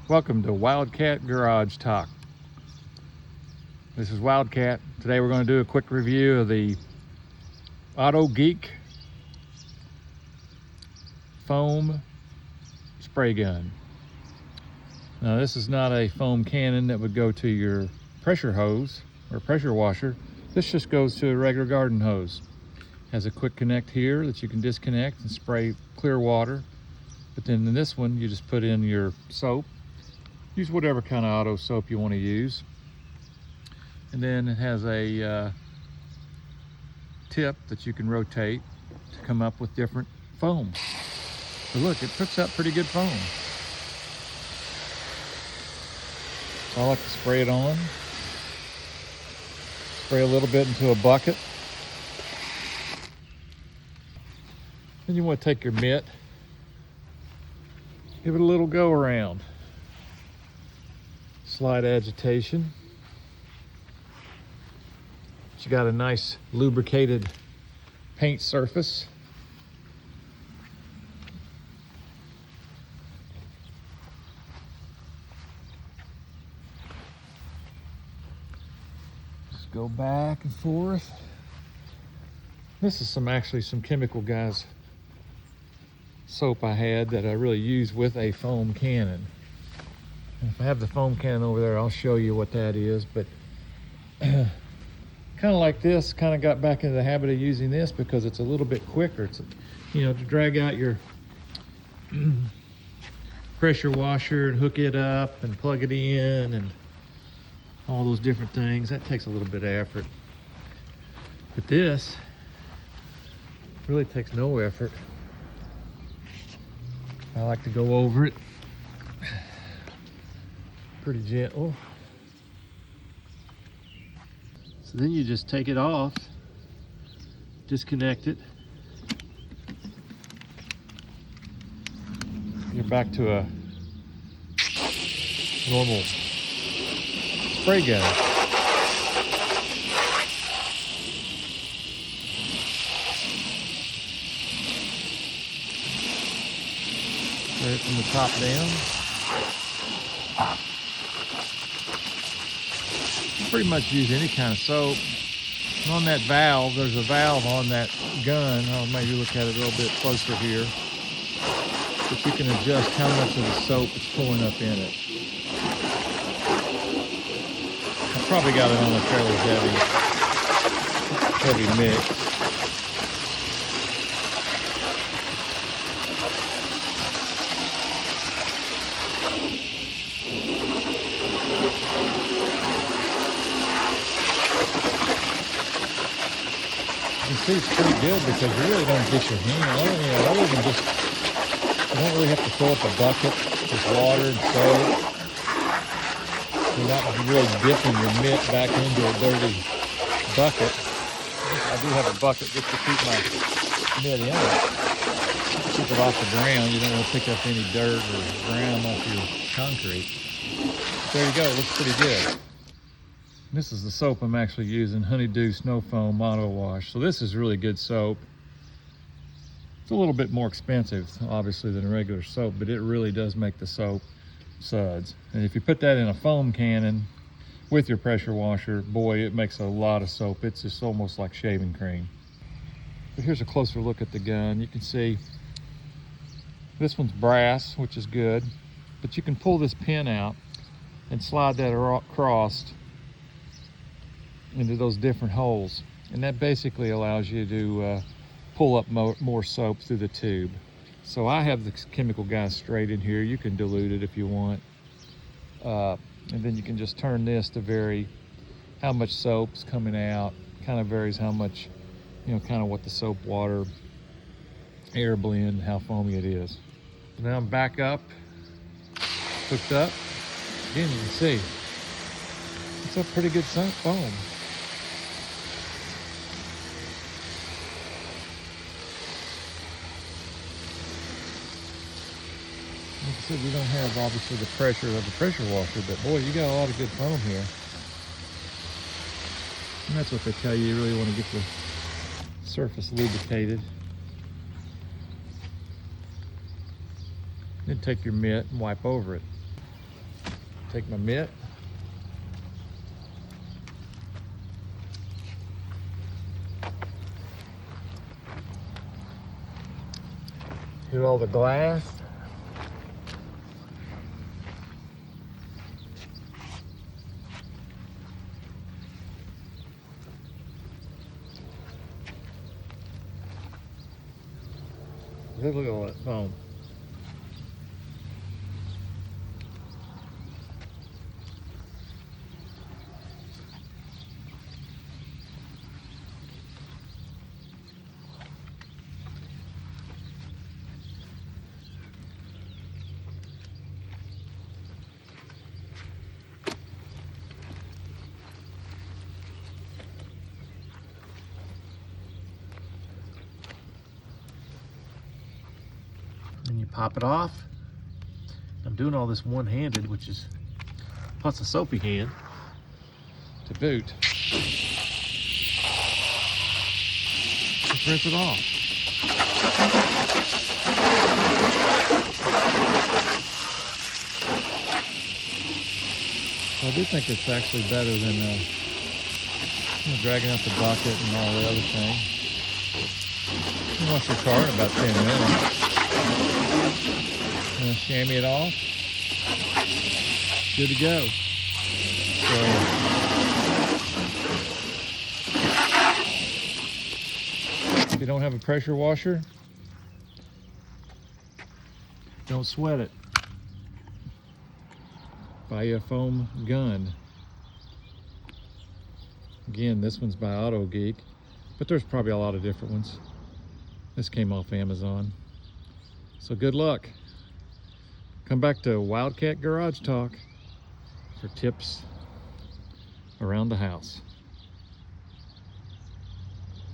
Welcome to Wildcat Garage Talk. This is Wildcat. Today we're going to do a quick review of the Auto Geek foam spray gun. Now this is not a foam cannon that would go to your pressure hose or pressure washer. This just goes to a regular garden hose. Has a quick connect here that you can disconnect and spray clear water. But then in this one you just put in your soap. Use whatever kind of auto soap you want to use. And then it has a tip that you can rotate to come up with different foam. So look, it puts out pretty good foam. So I like to spray it on. Spray a little bit into a bucket. Then you want to take your mitt, give it a little go around. Slight agitation. You got a nice lubricated paint surface. Just go back and forth. This is actually some Chemical Guys soap I had that I really use with a foam cannon. And if I have the foam cannon over there, I'll show you what that is. But kind of like this, kind of got back into the habit of using this because it's a little bit quicker. It's, to drag out your pressure washer and hook it up and plug it in and all those different things. That takes a little bit of effort. But this really takes no effort. I like to go over it pretty gentle. So then you just take it off, disconnect it. You're back to a normal spray gun. Spray it from the top down. Pretty much use any kind of soap. And on that valve, there's a valve on that gun. I'll maybe look at it a little bit closer here. But you can adjust how much of the soap is pulling up in it. I probably got it on a fairly heavy mix. You can see it's pretty good because you really don't get your hand. Other than just, you don't really have to fill up a bucket with water and soap. You're not really dipping your mitt back into a dirty bucket. I do have a bucket just to keep my mitt in it. Keep it off the ground. You don't want to pick up any dirt or ground off your concrete. There you go, it looks pretty good. This is the soap I'm actually using, Honeydew Snow Foam Auto Wash. So this is really good soap. It's a little bit more expensive, obviously, than regular soap, but it really does make the soap suds. And if you put that in a foam cannon with your pressure washer, boy, it makes a lot of soap. It's just almost like shaving cream. But here's a closer look at the gun. You can see this one's brass, which is good, but you can pull this pin out and slide that across into those different holes, and that basically allows you to pull up more soap through the tube. So I have the Chemical Guys straight in here. You can dilute it if you want, and then you can just turn this to vary how much soap's coming out. Kind of varies how much, kind of what the soap water air blend, how foamy it is. So now I'm back up, hooked up. Again, you can see it's a pretty good foam. Like I said, we don't have obviously the pressure of the pressure washer, but boy, you got a lot of good foam here. And that's what they tell you. You really want to get the surface lubricated. Then take your mitt and wipe over it. Take my mitt. Hit all the glass. Look at all that foam. And you pop it off. I'm doing all this one-handed, which is plus a soapy hand to boot. Just rinse it off. So I do think it's actually better than dragging out the bucket and all the other thing. You wash your car in about 10 minutes. Chamois it off. Good to go. So, if you don't have a pressure washer, don't sweat it. Buy you a foam gun. Again, this one's by Auto Geek, but there's probably a lot of different ones. This came off Amazon. So good luck. Come back to Wildcat Garage Talk for tips around the house.